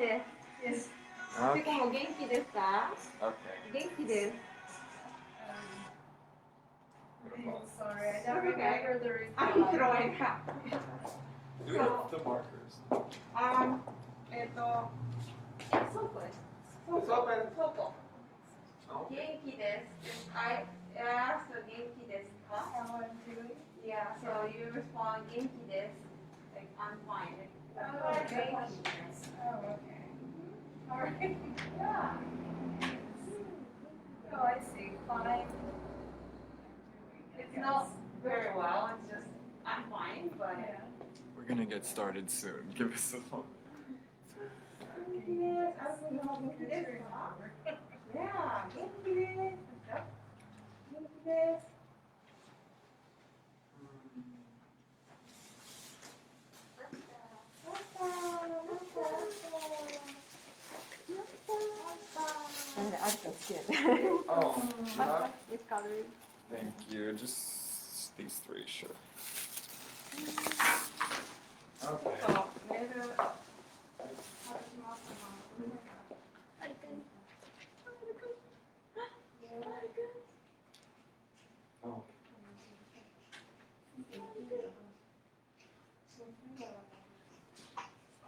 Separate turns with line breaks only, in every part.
です。てかもう元気ですか？元気です。
Sorry, I don't remember the response.
I'm throwing up.
Do you have the markers? It's open.
元気です。I asked 元気ですか？ Yeah, so you respond 元気です。Like I'm fine.
Oh, okay. Alright. Yeah. Oh, I see. Fine.
It's not very well. It's just I'm fine, but.
Yeah.
We're gonna get started soon. Give us a moment.
元気です。元気ですか？ Yeah, 元気です。元気です。
Oh, yeah. Thank you. Just these three, sure. Okay.
メール。
Oh.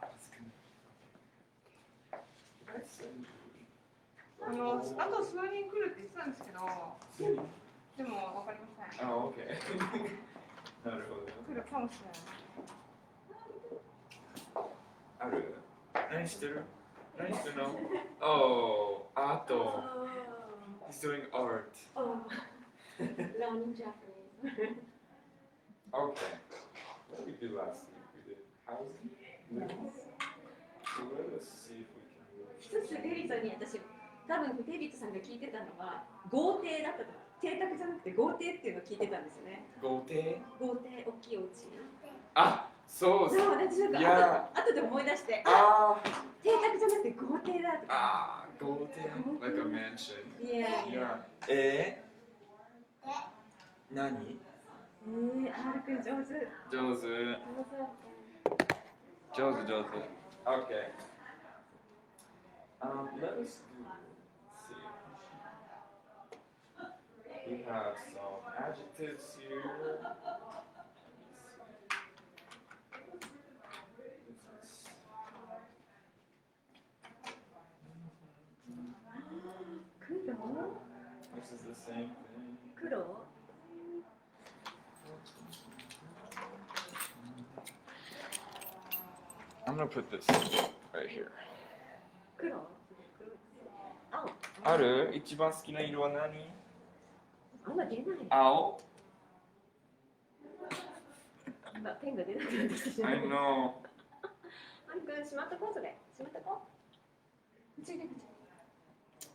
That's good.
あと数人来るって言ってたんですけど、でもわかりません。
Oh, okay. なるほど。
来るかもしれない。
ある？何してる？何してるの？ Oh, あと。He's doing art.
Learning Japanese.
Okay. What did we do last week? We did housing? So let's see if we can do it.
一つデビットに私、多分デビットさんが聞いてたのは豪邸だったとか、邸宅じゃなくて豪邸っていうのを聞いてたんですよね。
豪邸？
豪邸、大きいお家。
あ、そう
そう、私なんか
いや
後で思い出して、
あ
邸宅じゃなくて豪邸だとか。
あ、豪邸 like a mansion.
いや。
何？R
君上手。
上手。上手上手。Okay. Let us do. Let's see. We have some adjectives here. This is the same thing.
黒？
I'm gonna put this right here.
黒？青？
ある？一番好きな色は何？
あんま出ない。
青？
ペンが出なくなってきた。
I know.
あんくんしまっとこうそれ。しまっとこう。こっちこっ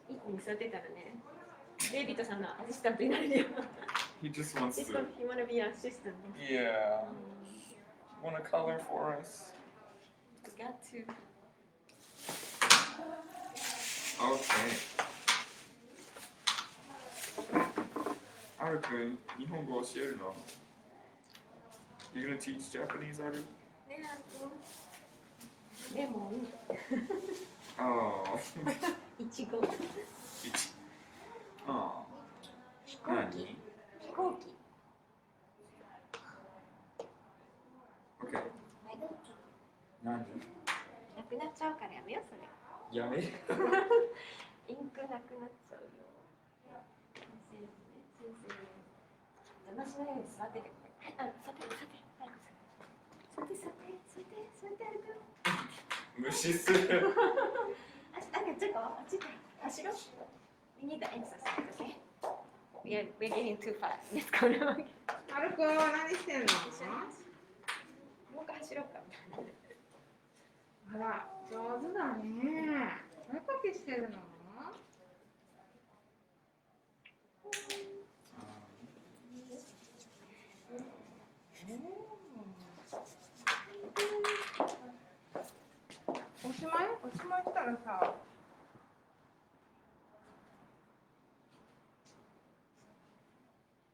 ち。いい子に座ってたらね。デイビッドさんのアシスタントになるよ。
He just wants to.
He wanna be an assistant.
Yeah. Wanna color for us?
Got to.
Okay. あるくん、日本語教えるの？ You gonna teach Japanese, ある？
ね、レモン。
Oh.
いちご。
Oh.
飛行機。飛行機。
Okay. 何？
なくなっちゃうからやめようそれ。
やめ？
インクなくなっちゃうよ。邪魔しないように座ってて。座って歩く。
無視する。
あっち行こう。あっち行こう。走ろう。We need the exercise, okay? We're getting too fast. Let's go now.
ある子何してんの？
もう一回走ろうか。
あら、上手だね。お絵かきしてるの？おしまいしたらさ。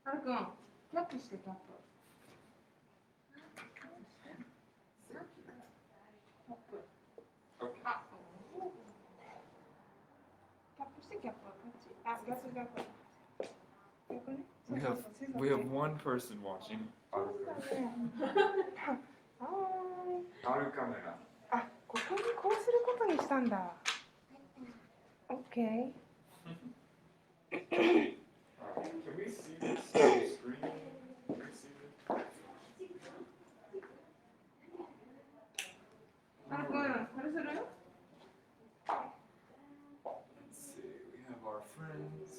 あるくん、キャップしてキャップ。あ、
あ、ガスがこれ。ここね。
We have one person watching.
はーい。
あるカメラ。
あ、ここにこうすることにしたんだ。OK。
Can we see this on the screen? Can we see this?
あるくん、これする？
Let's see. We have our friends.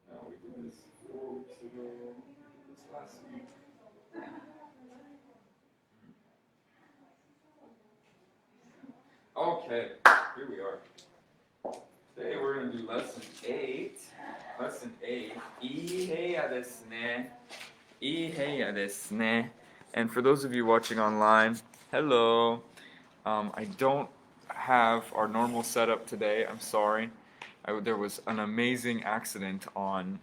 Now we did this 4 weeks ago. We did this last week. Okay, here we are. Today we're going to do lesson 8. Lesson 8. いい部屋ですね。いい部屋ですね. And for those of you watching online, hello. I don't have our normal setup today. I'm sorry. There was an amazing accident on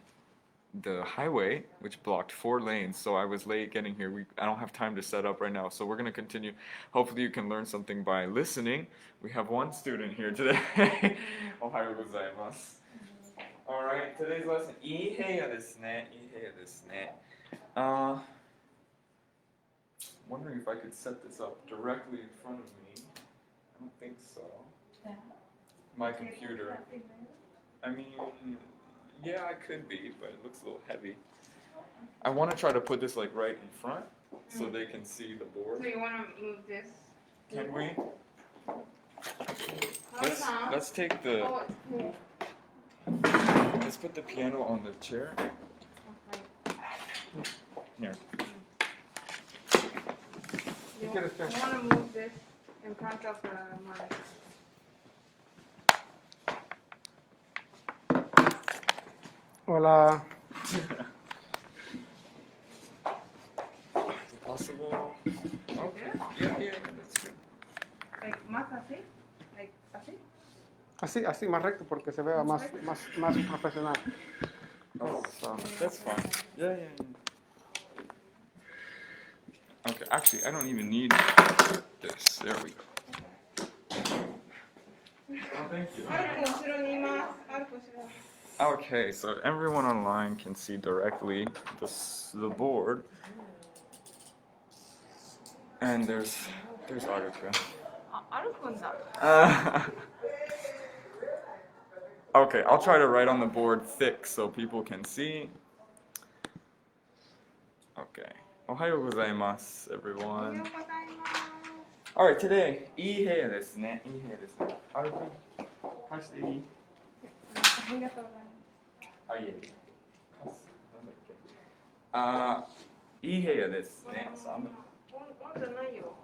the highway, which blocked 4 lanes, so I was late getting here. I don't have time to set up right now, so we're going to continue. Hopefully you can learn something by listening. We have one student here today. Ohayo gozaimasu. Alright, today's lesson, いい部屋ですね. いい部屋ですね. Wondering if I could set this up directly in front of me. I don't think so. My computer. I mean, yeah, I could be, but it looks a little heavy. I want to try to put this like right in front so they can see the board.
So you want to move this?
Can we?
Hold on.
Let's take the.
Oh, it's cool.
Let's put the piano on the chair. Here.
You want to move this in front of the mic.
Hola.
Is it possible? Okay. Yeah, that's good.
Like, más así? Like, así?
Así, más recto porque se vea más profesional.
Oh, that's fine. Yeah. Okay, actually, I don't even need this. There we go. Oh, thank you.
あるくん後ろにいます。あるくん後ろ。
Okay, so everyone online can see directly the board. And there's Aruka.
あるくんだ。
Okay, I'll try to write on the board thick so people can see. Okay. Ohayo gozaimasu, everyone. Alright, today, いい部屋ですね。いい部屋ですね。Aruka, 貸していい？
ありがとうございます。
あ、いえ。貸す。なんだっけ。いい部屋ですね。
温度ないよ。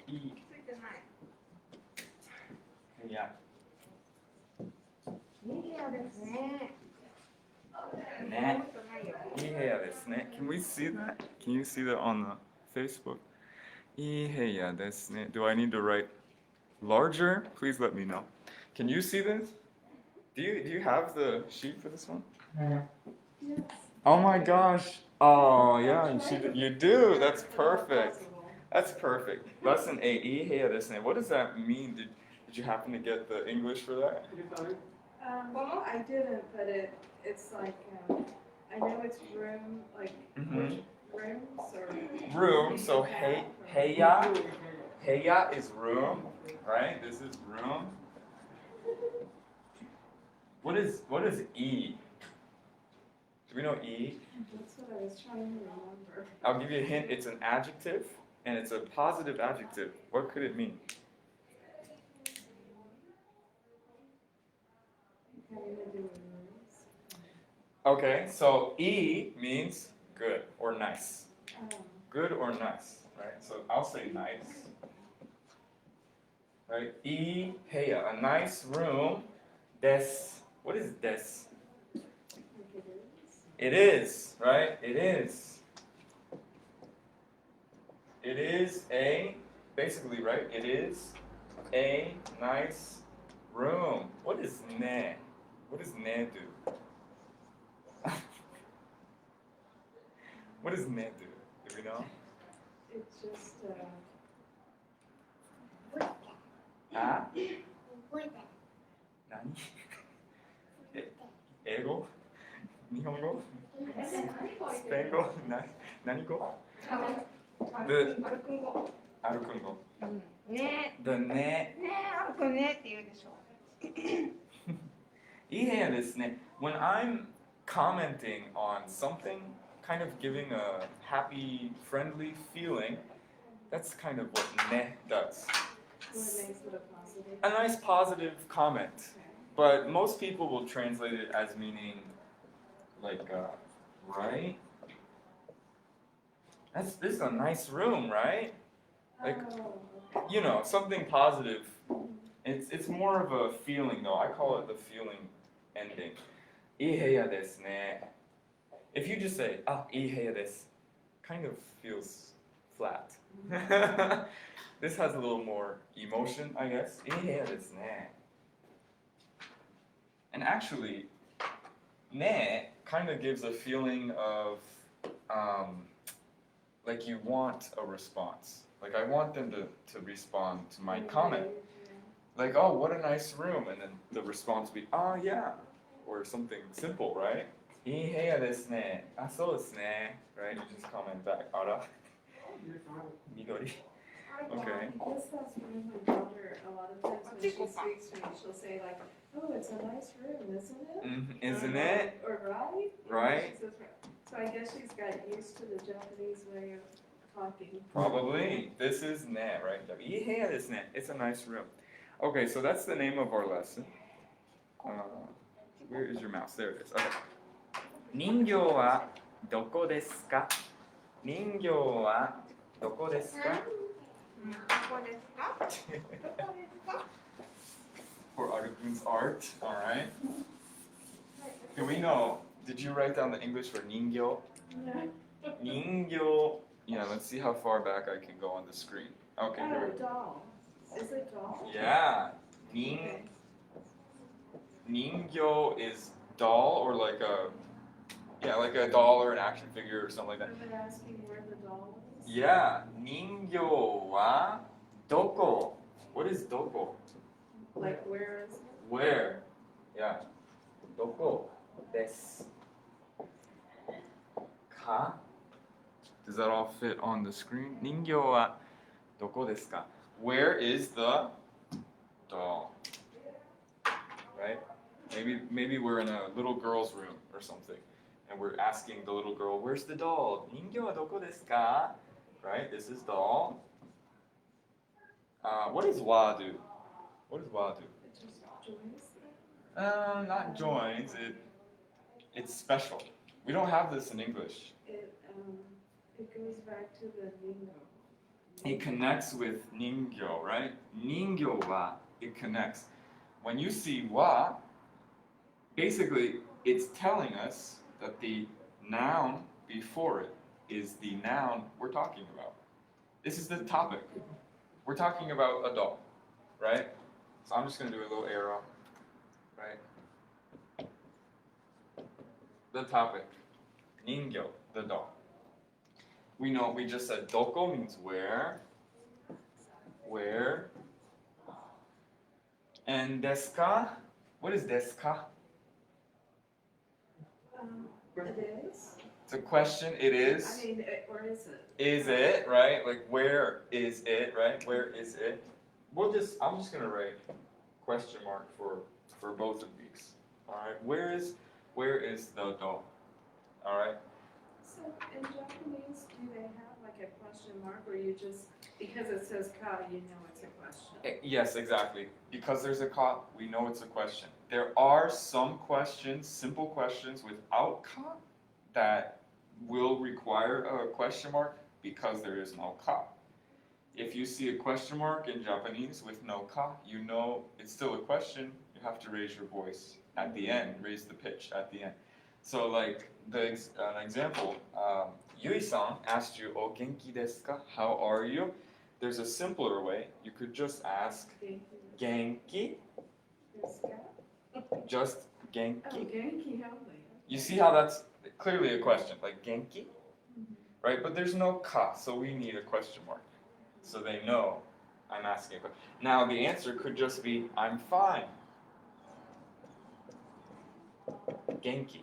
いい
ついてない。
部屋。
いい部屋ですね。
ね。いい部屋ですね。Can we see that? Can you see that on the Facebook? いい部屋ですね. Do I need to write larger? Please let me know. Can you see this? Do you have the sheet for this one?
Yes.
Oh my gosh. Oh yeah, you do. That's perfect. That's perfect. Lesson 8. いい部屋ですね. What does that mean? Did you happen to get the English for that?
I didn't, but it's like, I know it's room, like,
Mhm.
rooms or.
Room. So heya. Heya is room, right? This is room. What is E? Do we know E?
That's what I was trying to remember.
I'll give you a hint. It's an adjective, and it's a positive adjective. What could it mean?
Having to do with rooms.
Okay, so E means good or nice.
Oh,
Good or nice, right? So I'll say nice. Right? E heya, a nice room. Des. What is des?
like it is.
It is, right? It is. It is basically, right? It is a nice room. What is ne? What does ne do? What does ne do? Do we know?
It's just,
あ何英語日本語スペイン語何語 The 歩くん語
ね
The ね
歩くねって言うでしょ。
いい部屋ですね When I'm commenting on something kind of giving a happy friendly feeling that's kind of what ね does
What makes it a positive?
a nice positive comment but most people will translate it as meaning like right this is a nice room right like
Oh,
you know something positive it's more of a feeling though I call it the feeling ending いい部屋ですね if you just say いい部屋です kind of feels flat this has a little more emotion I guess いい部屋ですね and actually ね kind of gives a feeling of like you want a response like I want them to respond to my comment like oh what a nice room and then the response would be oh yeah or something simple right いい部屋ですねそうですね right you just comment back あら緑 Okay.
I guess that's one of my daughter, a lot of times when she speaks to me, she'll say like, oh, it's a nice room, isn't it?
Isn't it
Or right?
Right.
She says, right. So I guess she's got used to the Japanese way of talking.
Probably. This is ne, right? いい部屋ですね It's a nice room. Okay, so that's the name of our lesson. Where is your mouse? There it is. Okay. 人形はどこですか人形はどこですか
どこですかどこですか
For Arukun's art, alright. Do we know? Did you write down the English for 人形? 人形. Yeah, let's see how far back I can go on the screen. Okay, here we
Oh, doll. Is it doll?
Yeah.
Okay.
人形 is doll or like a doll or an action figure or something like that.
Are they asking where the doll is?
Yeah. 人形はどこ? What is どこ?
Like where is it?
Where? Yeah. どこですか? Does that all fit on the screen? 人形はどこですか? Where is the doll? Right? Maybe we're in a little girl's room or something, and we're asking the little girl, "Where's the doll?" 人形はどこですか? Right? This is doll. What does wa do? What does wa do?
It just joins.
Not joins. It's special. We don't have this in English.
It goes back to the lingo.
It connects with ningyo, right? Ningyo wa, it connects. When you see wa, basically it's telling us that the noun before it is the noun we're talking about. This is the topic. We're talking about a doll, right? So I'm just going to do a little arrow, right? The topic, ningyo, the doll. We know we just said doko means where, and desu ka, what is desu ka?
It is?
It's a question, it is.
I mean, or is it?
Is it, right? Like where is it, right? Where is it? I'm just gonna write question mark for both of these. Alright, where is the doll? Alright?
So in Japanese, do they have like a question mark or you just, because it says ka, you know it's a question?
Yes, exactly. Because there's a ka, we know it's a question. There are some questions, simple questions without ka that will require a question mark because there is no ka. If you see a question mark in Japanese with no ka, you know it's still a question. You have to raise your voice at the end, raise the pitch at the end. So like an example, Yui-san asked you, "O genki desu ka?" How are you? There's a simpler way. You could just ask, "Genki?"
Desu ka?
Just
Oh,
genki.
genki, how they?
You see how that's clearly a question, like genki, right? But there's no ka, so we need a question mark, so they know I'm asking a question. Now the answer could just be I'm fine. Genki.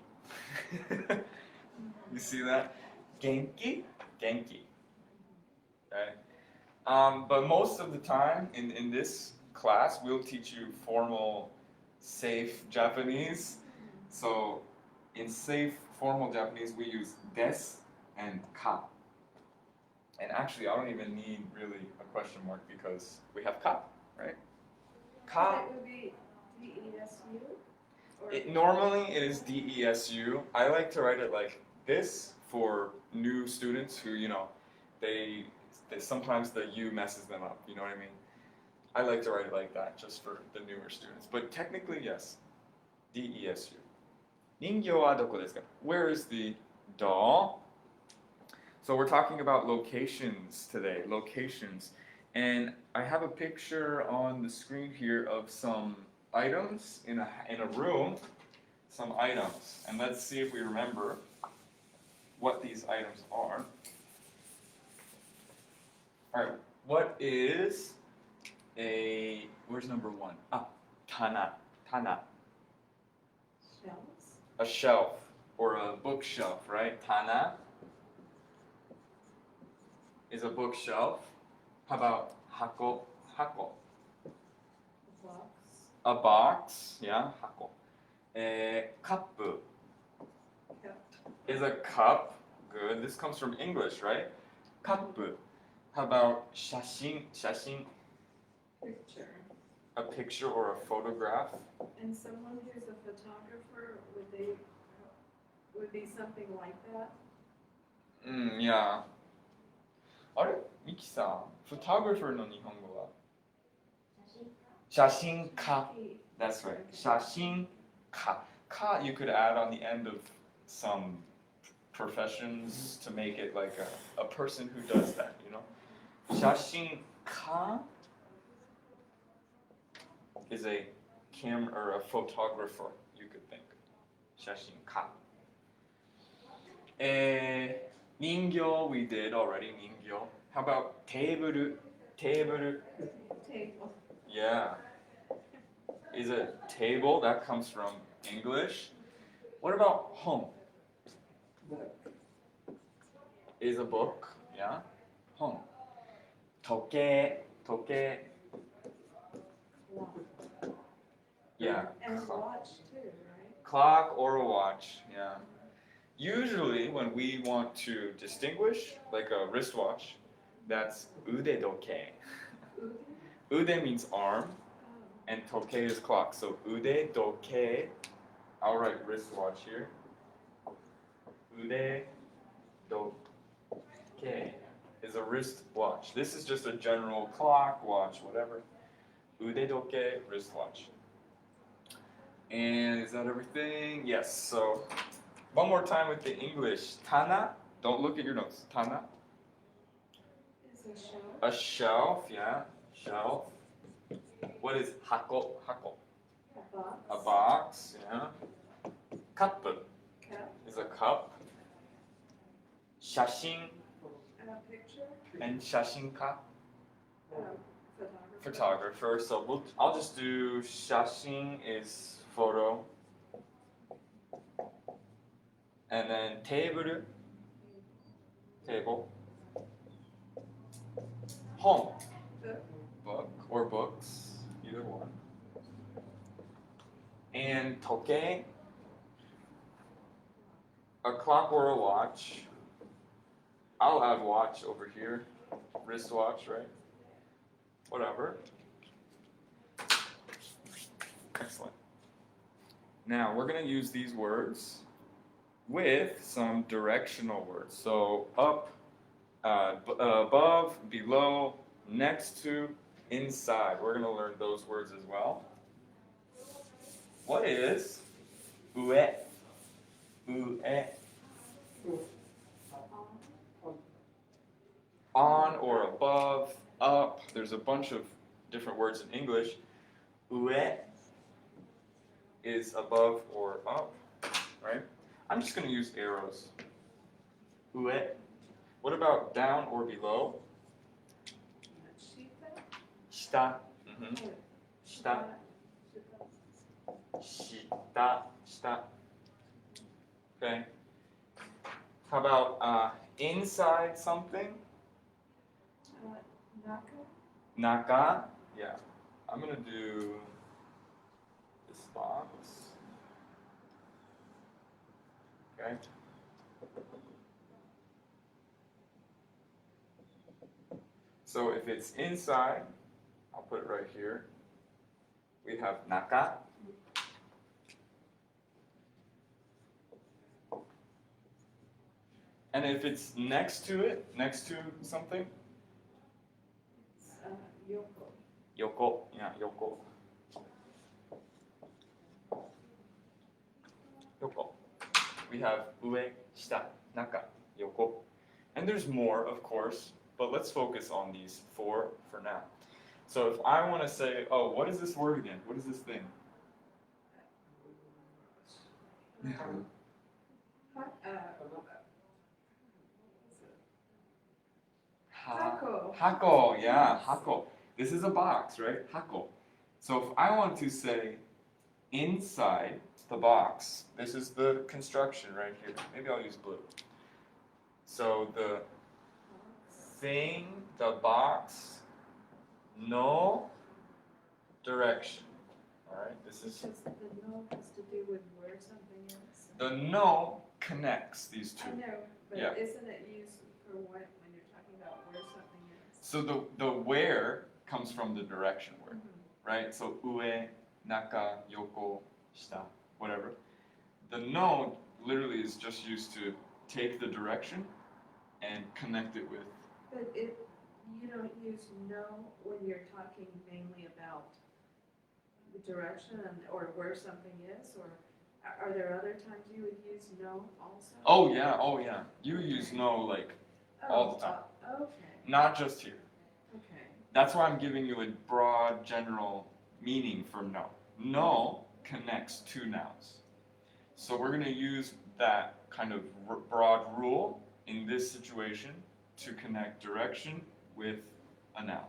You see that? Genki? Genki. Okay. But most of the time in this class, we'll teach you formal, safe Japanese. So in safe, formal Japanese, we use des and ka. And actually, I don't even need really a question mark because we have ka, right? Ka.
It would be DESU? Or
Normally it is DESU. I like to write it like this for new students who, they sometimes the U messes them up, you know what I mean? I like to write it like that just for the newer students. But technically, yes, DESU. 人形はどこですか? Where is the doll? So we're talking about locations today, locations. And I have a picture on the screen here of some items in a room, some items. And let's see if we remember what these items are. All right, what is where's number one? Tana.
shelves?
A shelf or a bookshelf, right? Tana is a bookshelf. How about hako?
Box?
A box, yeah, hako. Cup
Cup.
is a cup. Good. This comes from English, right? Cup. How about shashin?
Picture.
A picture or a photograph.
And someone who's a photographer, would be something like that?
Yeah. あれミキさん、photographer の日本語は写真家。That's right. 写真家。Ka you could add on the end of some professions to make it like a person who does that, you know? 写真家 is a camera or a photographer, you could think. 写真家。人形 we did already, 人形. How about table?
Table.
Yeah. Is a table, that comes from English. What about home? Is a book, yeah? Home. Toke. Yeah.
And watch too, right?
Clock or a watch, yeah. Usually when we want to distinguish, like a wristwatch, that's ude doke. Ude means arm, and toke is clock. So ude doke, I'll write wristwatch here. Ude doke is a wristwatch. This is just a general clock, watch, whatever. Ude doke, wristwatch. And is that everything? Yes, so one more time with the English. Tana, don't look at your notes. Tana,
Is a shelf?
a shelf, yeah, shelf. What is hako?
A box?
A box, yeah. Cup
Cup?
is a cup. Shashin
A picture?
and shashinka,
Photographer?
photographer. So I'll just do shashin is photo. And then table. Home. Book or books, either one. And toke, a clock or a watch. I'll add watch over here, wristwatch, right? Whatever. Excellent. Now we're going to use these words with some directional words. So up, above, below, next to, inside. We're going to learn those words as well. What is ue? On or above, up. There's a bunch of different words in English. Ue is above or up, right? I'm just going to use arrows. Ue. What about down or below? 下。下。下。Okay. How about inside something? Naka. Yeah. I'm gonna do this box. Okay. So if it's inside, I'll put it right here. We have naka. And if it's next to it, next to something,
Yoko.
yoko. Yeah, yoko. Yoko. We have ue, shita, naka, yoko. And there's more, of course, but let's focus on these four for now. So if I want to say, oh, what is this word again? What is this thing?
Hako.
Hako, yeah, hako. This is a box, right? Hako. So if I want to say inside the box, this is the construction right here. Maybe I'll use blue. So the thing, the box, no direction. All right, this is
Because the no has to do with where something is.
the no connects these two.
I know, but
Yeah.
isn't it used for what when you're talking about where something is?
So the where comes from the direction where, right? So ue, naka, yoko, shita, whatever. The no literally is just used to take the direction and connect it with.
But you don't use no when you're talking mainly about the direction or where something is, or are there other times you would use no also?
Oh yeah. You use no like all the time.
Okay.
not just here.
Okay.
That's why I'm giving you a broad general meaning for no. No connects two nouns. So we're going to use that kind of broad rule in this situation to connect direction with a noun.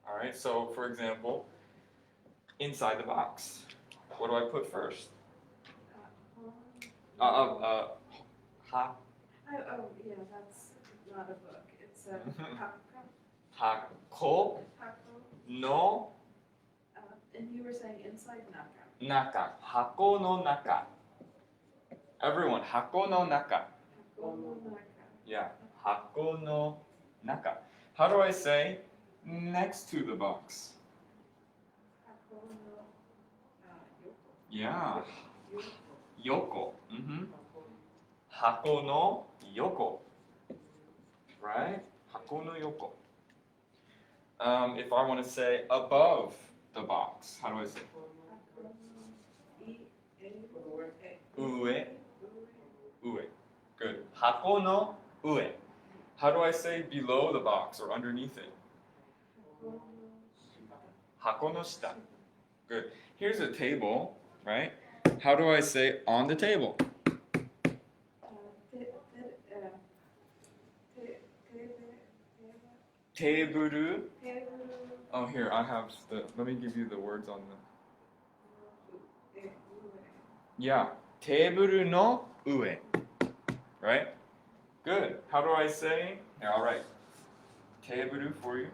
All right, so for example, inside the box, what do I put first?
Oh, yeah, that's not a book. It's a
Hako no
and you were saying inside naka.
naka. Hako no naka. Everyone, hako no naka.
Hako no naka.
Yeah, hako no naka. How do I say next to the box?
Hako no yoko.
Yeah,
Yoko.
yoko. Hako no yoko. Right? Hako no yoko. If I want to say above the box, how do I say? Ue. Ue. Good. Hako no ue. How do I say below the box or underneath it? Hako no shita. Good. Here's a table, right? How do I say on the table? Teburu. Oh, here, I have let me give you the words on the. Yeah. Teburu no ue. Right? Good. How do I say? Here, I'll write teburu for you.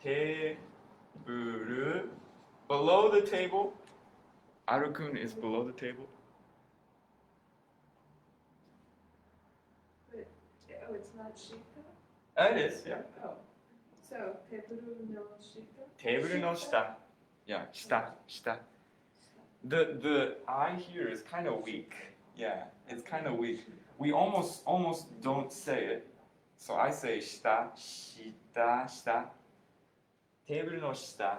Teburu. Below the table. Arukun is below the table.
Oh, it's not shita?
It is, yeah.
Oh. So, teburu no shita?
Teburu no shita. Yeah, shita. The I here is kind of weak. Yeah, it's kind of weak. We almost don't say it. So I say shita. Teburu no shita.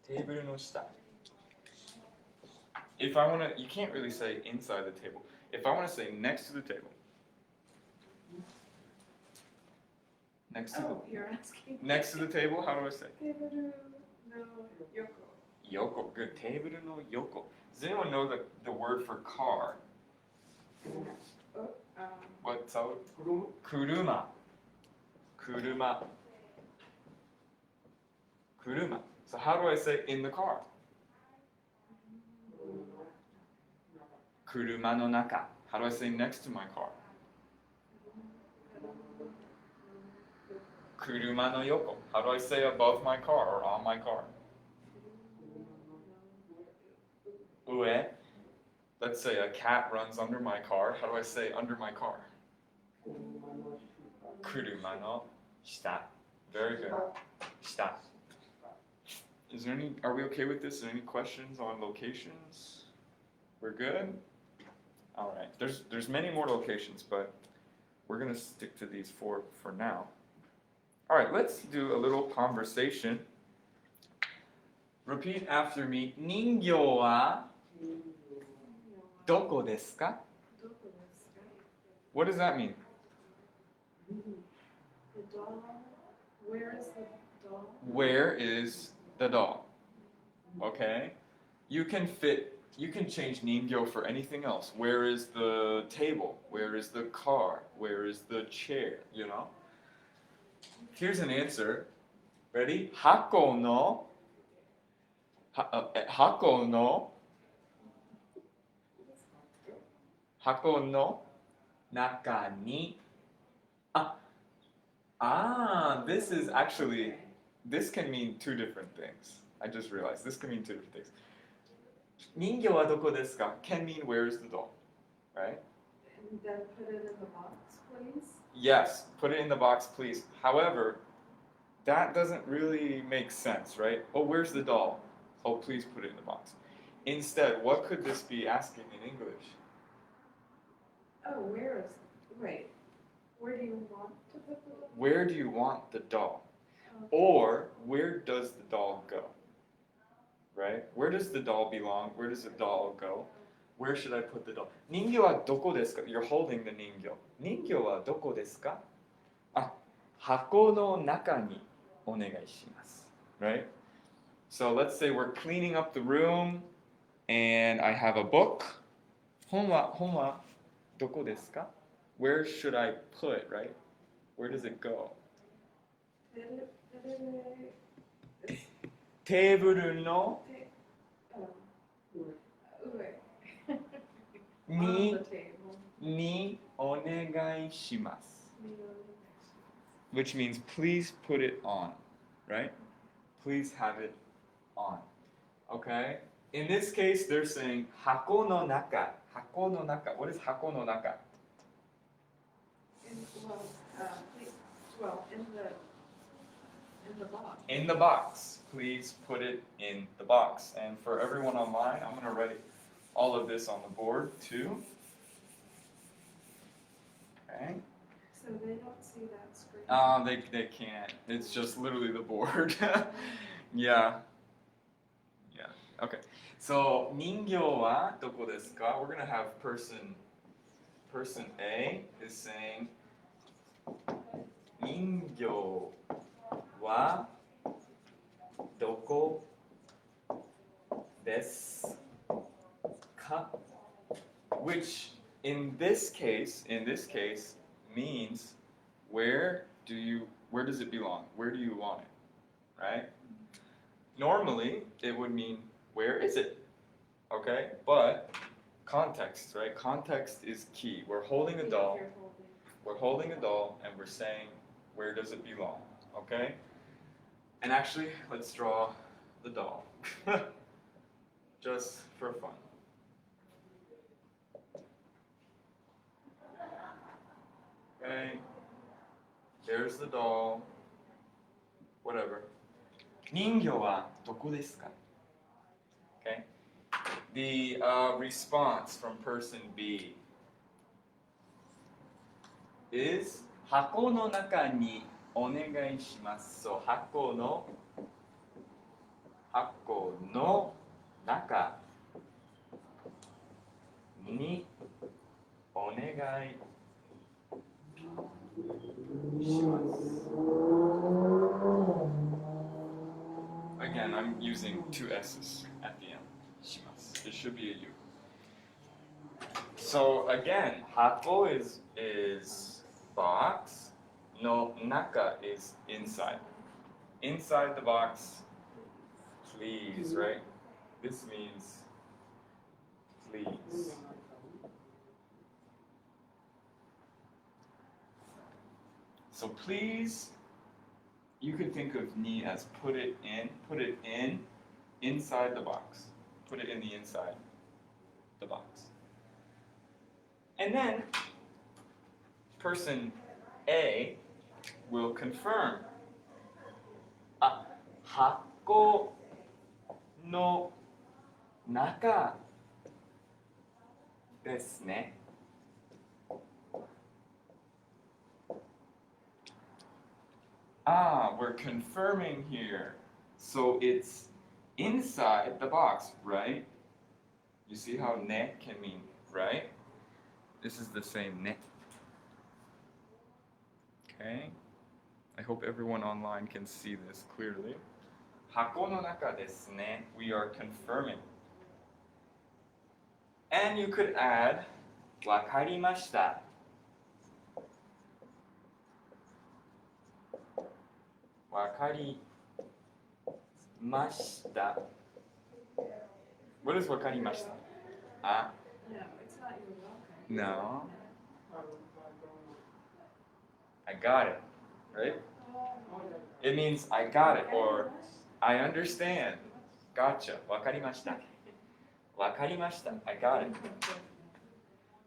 Teburu no shita. If I want to, you can't really say inside the table. If I want to say next to the table.
You're asking.
Next to the table, how do I say?
Teburu no yoko.
Yoko, good. Teburu no yoko. Does anyone know the word for car? What's out? Kuruma. Kuruma. Kuruma. So how do I say in the car? Kuruma no naka. How do I say next to my car? Kuruma no yoko. How do I say above my car or on my car? Ue. Let's say a cat runs under my car. How do I say under my car? Kuruma no shita. Very good. Shita. Is there any? Are we okay with this? Are there any questions on locations? We're good. All right. There's many more locations, but we're gonna stick to these four for now. All right. Let's do a little conversation. Repeat after me. 人形はどこですか? What does that mean?
The doll. Where is the doll?
Where is the doll? Okay. You can change ningyo for anything else. Where is the table? Where is the car? Where is the chair? You know? Here's an answer. Ready? Hako no naka ni. This is actually, this can mean two different things. I just realized this can mean two different things. 人形はどこですか can mean where's the doll, right?
And then put it in the box, please.
Yes, put it in the box, please. However, that doesn't really make sense, right? Oh, where's the doll? Oh, please put it in the box. Instead, what could this be asking in English?
Oh, wait. Where do you want to put the doll?
Where do you want the doll? Or where does the doll go? Right? Where does the doll belong? Where does the doll go? Where should I put the doll? 人形はどこですか? You're holding the 人形. 人形はどこですか? 箱の中にお願いします. Right? So let's say we're cleaning up the room and I have a book. 本はどこですか? Where should I put, right? Where does it go? テーブルの
On
に
the table.
にお願いします. Which means please put it on, right? Please have it on. Okay? In this case, they're saying 箱の中. 箱の中. What is 箱の中?
In the box.
In the box. Please put it in the box. And for everyone online, I'm going to write all of this on the board too. Okay.
So they don't see that screen.
They can't. It's just literally the board. Yeah. Okay. So 人形はどこですか? We're gonna have person A is saying 人形はどこですか? Which in this case means where does it belong? Where do you want it? Right? Normally it would mean where is it? Okay? But context, right? Context is key. We're holding a doll. We're holding a doll and we're saying where does it belong? Okay? And actually, let's draw the doll. Just for fun. Okay, there's the doll. Whatever. 人形はどこですか? Okay. The response from person B is 箱の中にお願いします. So 箱の中にお願いします. Again, I'm using two S's at the end. します. It should be a U. So again, hako is box. No, naka is inside. Inside the box, please, right? This means please. So please, you could think of ni as put it in inside the box. Put it in the inside the box. And then person A will confirm. あ、箱の中ですね。Ah, we're confirming here. So it's inside the box, right? You see how ne can mean right? This is the same ne. Okay. I hope everyone online can see this clearly. 箱の中ですね. We are confirming. And you could add わかりました. Wakari mashita. What is wakari mashita? Ah?
No, it's not your welcome.
No. I got it, right? It means I got it or I understand. Gotcha. Wakarimashita. Wakarimashita. I got it.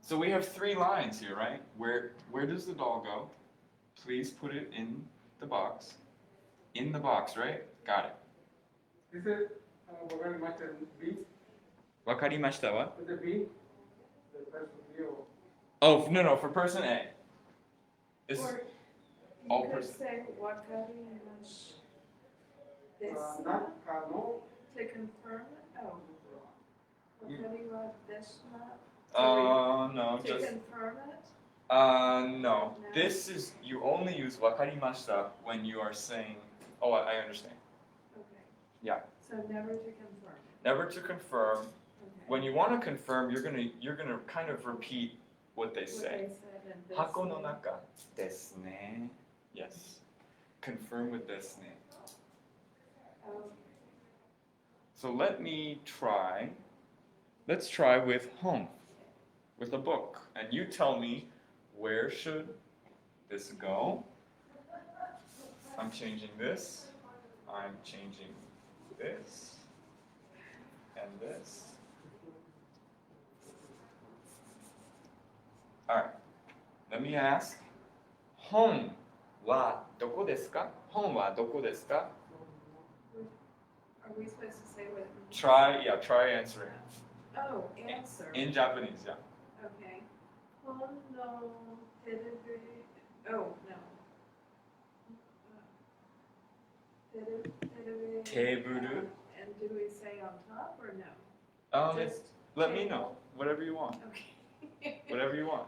So we have 3 lines here, right? Where does the doll go? Please put it in the box. In the box, right? Got it.
Is it Wakarimashita B?
Wakarimashita what?
Is it B? The person B or?
Oh, no, for person A. This
Or
all
you could
person.
say wakarimash desu
Nakano.
to confirm it. Oh. Wakariwa deshna
No,
to
just
confirm it.
no.
No.
This is you only use wakarimashita when you are saying, oh, I understand.
Okay.
Yeah.
So never to confirm.
Never to confirm.
Okay.
When you want to confirm, you're gonna kind of repeat what they
What
say.
they said and this
Hako no
and-
naka desu ne. Yes. Confirm with desu ne.
Okay.
So let's try with home, with a book. And you tell me, where should this go? I'm changing this. I'm changing this. And this. Alright. Let me ask. 本はどこですか? 本はどこですか?
Are we supposed to say what it means?
Try answering.
Oh, answer.
In Japanese, yeah.
Okay. Hon no terebi. Oh, no. Terebi.
Teburu.
And do we say on top or no?
It's, let me know. Whatever you want.
Okay.
Whatever you want.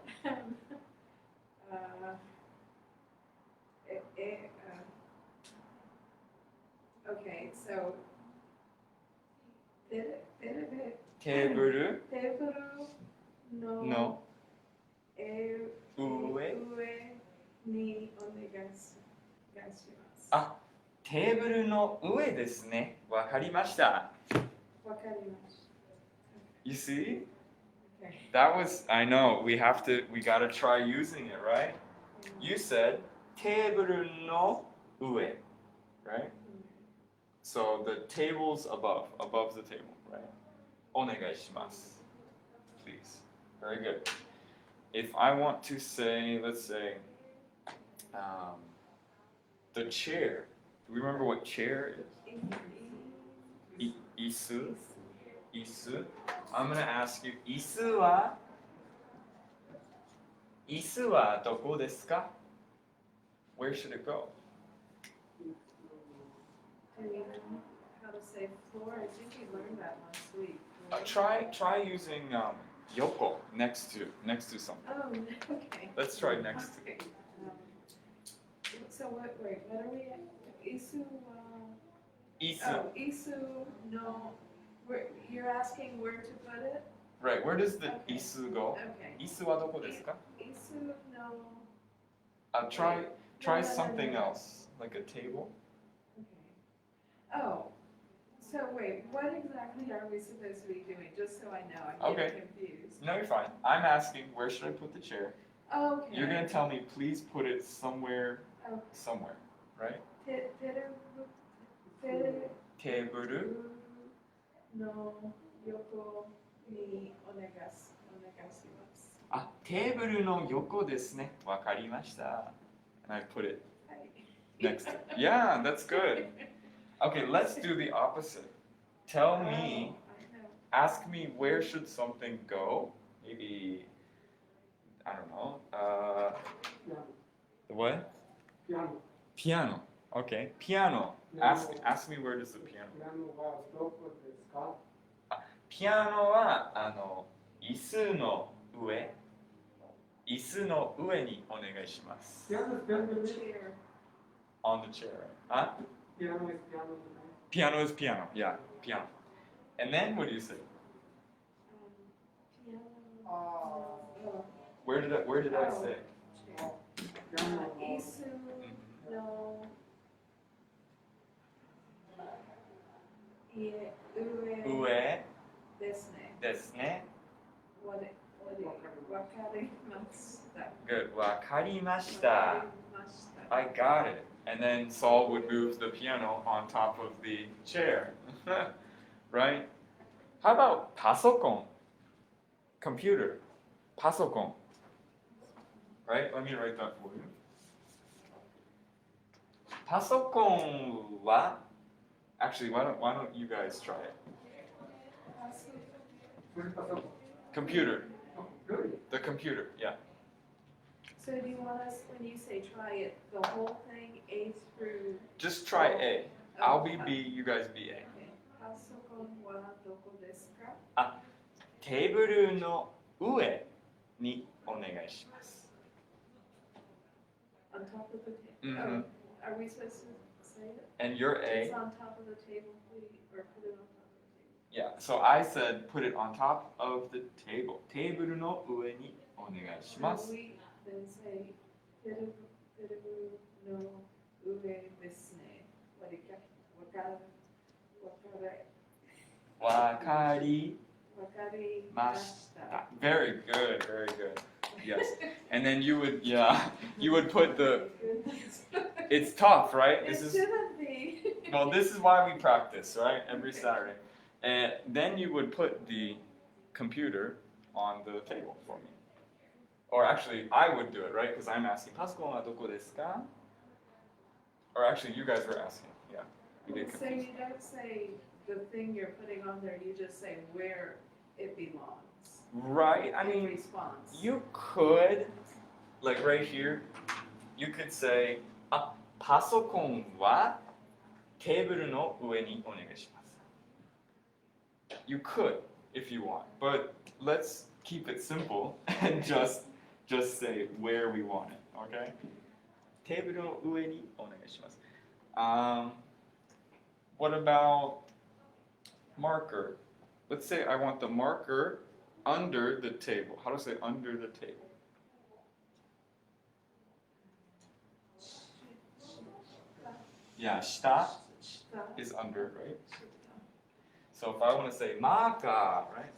Okay, so terebi.
Teburu
Teburu no
no
ue
ue.
ni onegaishimasu.
あ、テーブルの上ですね。わかりました。
Wakarimasu.
You see?
Okay.
That was, I know, we gotta try using it, right? You said テーブルの上, right? So the table's above the table, right? お願いします. Please. Very good. If I want to say, let's say, the chair. Do we remember what chair is? Isu. Isu. I'm gonna ask you, 椅子はどこですか? Where should it go?
Do you know how to say floor? I think we learned that last week.
Try using yoko next to something.
Oh, okay.
Let's try next to.
Okay. So what are we at? Isu,
Isu.
oh, isu no, you're asking where to put it?
Right, where does the 椅子 go?
Okay.
椅子はどこですか?
Isu no.
Try
No, no,
something
no.
else, like a table.
Okay. Oh, so wait, what exactly are we supposed to be doing? Just so I know, I'm
Okay.
getting confused.
No, you're fine. I'm asking, where should I put the chair?
Okay.
You're gonna tell me, please put it somewhere,
Okay.
somewhere, right? Table
No yoko ni onegaishimasu.
あ、テーブルの横ですね。わかりました。And I put it next to it. Yeah, that's good. Okay, let's do the opposite. Tell me, ask me where should something go? Maybe, I don't know. What? Piano. Okay, piano. Ask me where does the piano? ピアノは椅子の上にお願いします。
Chair.
On the chair. Huh? Piano is piano. Yeah, piano. And then what do you say?
Piano.
Where did I say?
Chair. Isu no. Ue
上
desu ne.
ですね。
Wakarimashita.
Good. わかりました。I got it. And then Saul would move the piano on top of the chair. Right? How about パソコン? Computer. パソコン. Right? Let me write that for you. パソコンは Actually, why don't you guys try it? Computer. The computer, yeah.
So do you want us, when you say try it, the whole thing, A through?
Just try A. I'll be B, you guys be A.
Okay. パソコンはどこですか?
テーブルの上にお願いします。
On top of the table.
Mhm.
Are we supposed to say it?
And you're
It's
A.
on top of the table, please, or put it on top of the table.
Yeah, so I said put it on top of the table. テーブルの上にお願いしま
So
す。
we then say, テーブルの上ですね。わかりました。
Very good, very good. Yes. And then you would, you would put the, it's tough, right?
It
This is,
shouldn't be.
well, this is why we practice, right? Every Saturday. And then you would put the computer on the table for me. Or actually, I would do it, right? Because I'm asking, パソコンはどこですか? Or actually, you guys were asking. Yeah. You get
So
confused.
you don't say the thing you're putting on there, you just say where it belongs.
Right. I
In
mean,
response.
you could, like right here, you could say, パソコンはテーブルの上にお願いします. You could, if you want, but let's keep it simple and just say where we want it, okay? テーブルの上にお願いします. What about marker? Let's say I want the marker under the table. How to say under the table? Yeah, 下 is under, right? So if I want to say マーカー, right?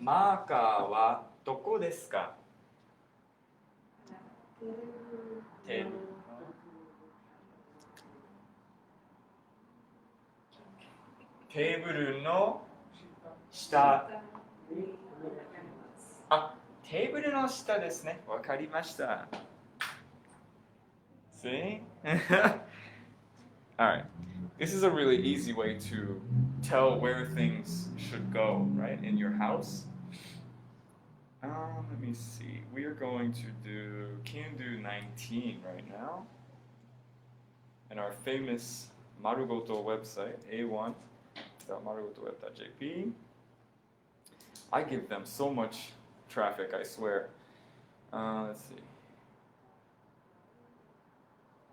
マーカーはどこですか? テーブル。テーブルの下。テーブルの下ですね。わかりました。See? Alright. This is a really easy way to tell where things should go, right? In your house. Let me see. We are going to can do 19 right now. And our famous Marugoto website, a1.marugotoweb.jp. I give them so much traffic, I swear. Let's see.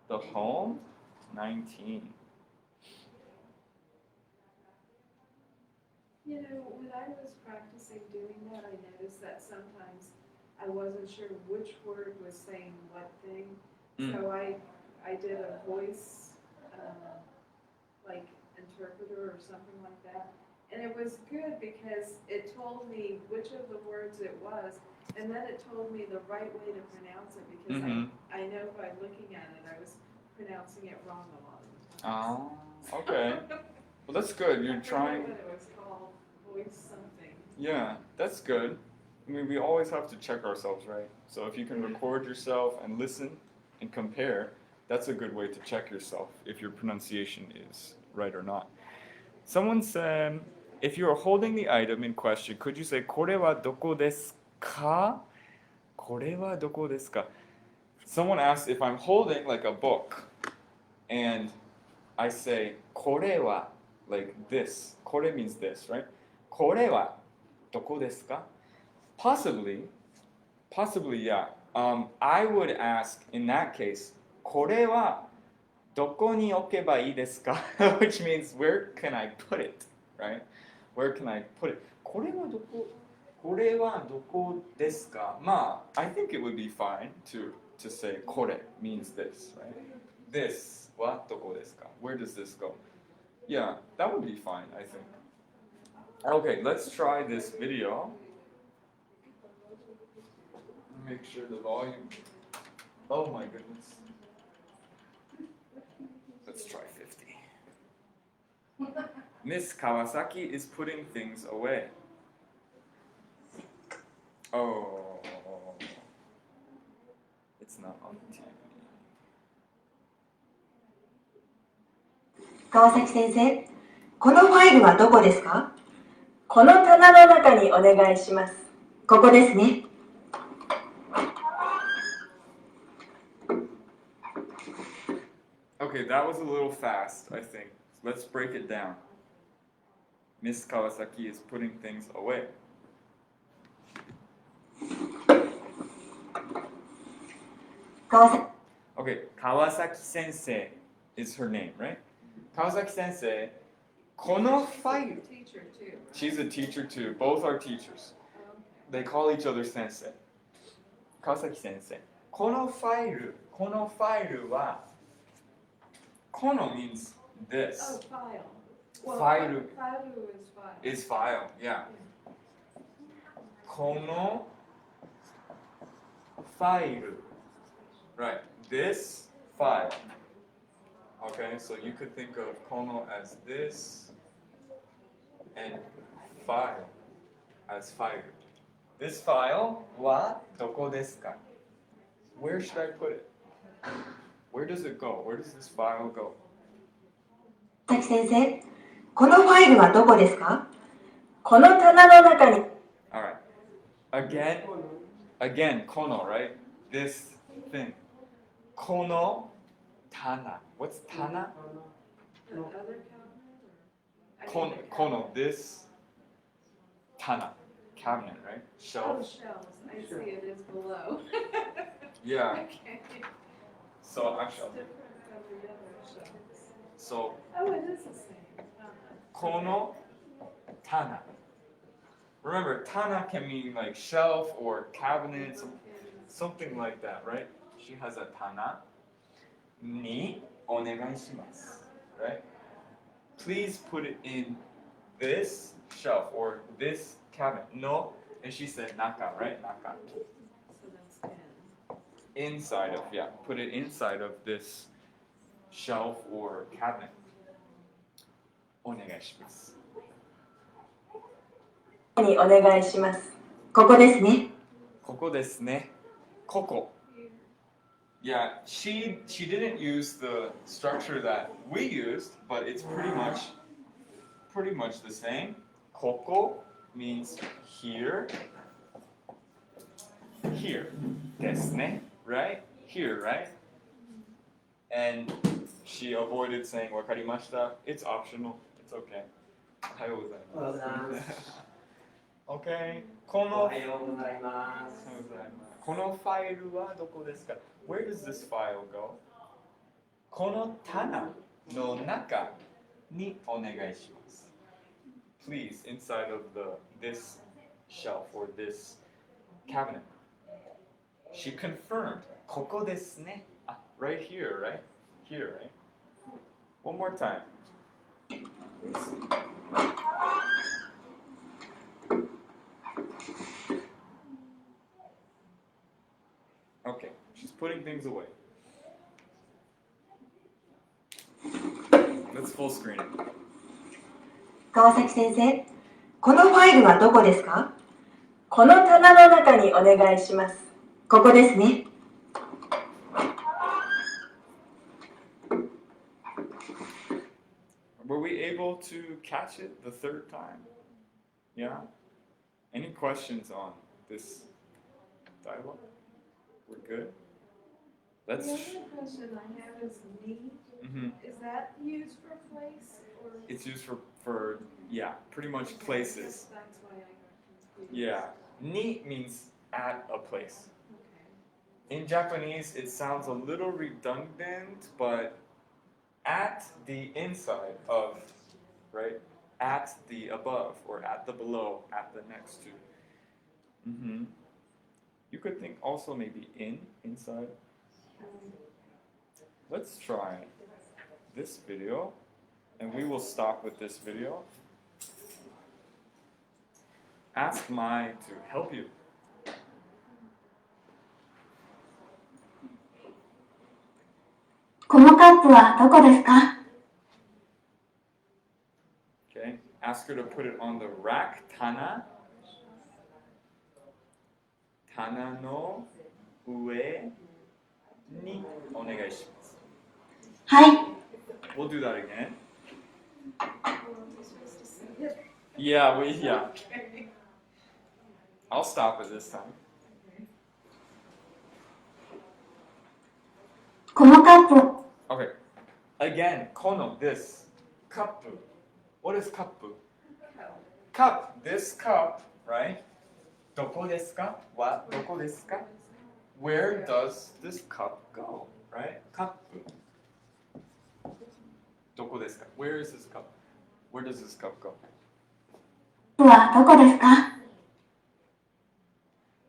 The home, 19.
Yeah, You know, when I was practicing doing that, I noticed that sometimes I wasn't sure which word was saying what thing. So I did a voice, like interpreter or something like that. And it was good because it told me which of the words it was, and then it told me the right way to pronounce it because I know by looking at it, I was pronouncing it wrong a lot of times.
Oh, okay. Well, that's good. You're
I forget
trying.
what it was called, voice something.
Yeah, that's good. I mean, we always have to check ourselves, right? So if you can record yourself and listen and compare, that's a good way to check yourself if your pronunciation is right or not. Someone said, if you are holding the item in question, could you say, これはどこですか? これはどこですか? Someone asked if I'm holding like a book and I say, これは like this. これ means this, right? これはどこですか? Possibly, yeah. I would ask in that case, これはどこに置けばいいですか? Which means, where can I put it, right? Where can I put it? これはどこですか? I think it would be fine to say これ means this, right? This はどこですか? Where does this go? Yeah, that would be fine, I think. Okay, let's try this video. Make sure the volume. Oh my goodness. Let's try 50. Miss Kawasaki is putting things away. Oh, it's not on TV.
川崎先生、このファイルはどこですか？この棚の中にお願いします。ここですね。
Okay, that was a little fast, I think. Let's break it down. Miss Kawasaki is putting things away. Okay, Kawasaki sensei is her name, right? Kawasaki sensei, このファイル.
Teacher too, right?
She's a teacher too. Both are teachers. They call each other sensei. Kawasaki sensei, このファイルは Kono means this.
Oh, file. Well,
File.
File is file.
Is file, yeah. Kono file. Right, this file. Okay, so you could think of kono as this and file as file. This file wa doko desu ka? Where should I put it? Where does it go? Where does this file go?
川崎先生、このファイルはどこですか？この棚の中に。
Alright. Again, kono, right? This thing. Kono tana. What's tana?
The other cabinet?
Kono, this tana. Cabinet, right?
Oh,
Shelf.
shelves. I see it is below.
Yeah.
Okay.
So
It's
actually,
different from the other shelves.
so
Oh, it is the same.
kono tana. Remember, tana can mean like shelf or cabinet, something like that, right? She has a tana. Ni onegaishimasu, right? Please put it in this shelf or this cabinet. No, and she said naka, right? Naka.
So that's in.
Inside of, yeah, put it inside of this shelf or cabinet. Onegaishimasu.
にお願いします。ここですね。
ここですね。ここ. Yeah, she didn't use the structure that we used, but it's pretty much the same. ここ means here. Here. ですね. Right? Here, right? And she avoided saying わかりました. It's optional. It's okay. おはようございます. Okay. この
おはようございます。
このファイルはどこですか? Where does this file go? この棚の中にお願いします. please, inside of this shelf or this cabinet. She confirmed. ここですね. Ah, right here, right? Here, right? One more time. Okay, she's putting things away. Let's full screen it.
川崎先生、このファイルはどこですか？この棚の中にお願いします。ここですね。
Were we able to catch it the third time? Yeah? Any questions on this dialogue? We're good? Let's.
The other question I have is need.
Mhm.
Is that used for place or?
It's used for yeah, pretty much places.
That's why I got confused.
Yeah. Ni means at a place.
Okay.
In Japanese, it sounds a little redundant, but at the inside of, right? At the above, or at the below, at the next to. You could think also maybe inside. Let's try this video, and we will stop with this video. Ask Mai to help you.
このカップはどこですか？
Okay, ask her to put it on the rack, tana. Tana no ue ni onegai shimasu.
はい。
We'll do that again. Yeah, yeah. I'll stop it this time.
このカップ、
Okay. Again, kono, this. Cup. What is cup? Cup. This cup, right? Doko desu ka? What? Doko desu ka? Where does this cup go? Right? Cup. Doko desu ka? Where is this cup? Where does this cup go?
はどこですか？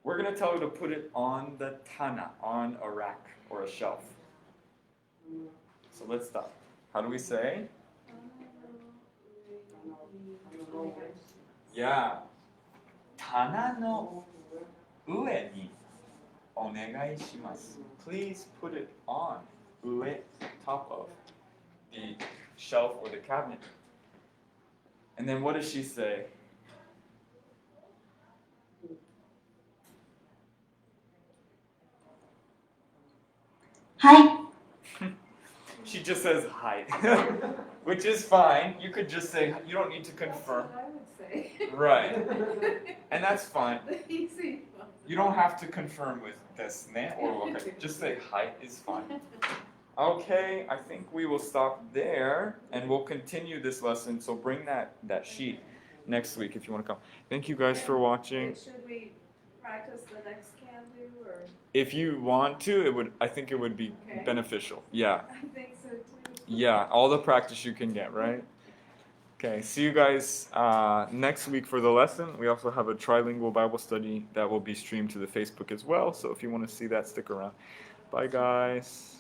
We're going to tell her to put it on the tana, on a rack or a shelf. So let's stop. How do we say? Yeah. Tana no ue ni onegai shimasu. Please put it on, ue, top of the shelf or the cabinet. And then what does she say?
Hi.
She just says hi, which is fine. You could just say, you don't need to confirm.
That's what I would say.
Right. And that's fine.
The easy one.
You don't have to confirm with this, ne? Or okay. Just say hi is fine. Okay, I think we will stop there and we'll continue this lesson. So bring that sheet next week if you want to come. Thank you guys for watching.
Should we practice the next can do or?
If you want to, I think it would be
Okay.
beneficial. Yeah.
I think so too.
Yeah, all the practice you can get, right? Okay, see you guys next week for the lesson. We also have a trilingual Bible study that will be streamed to the Facebook as well. So if you want to see that, stick around. Bye, guys.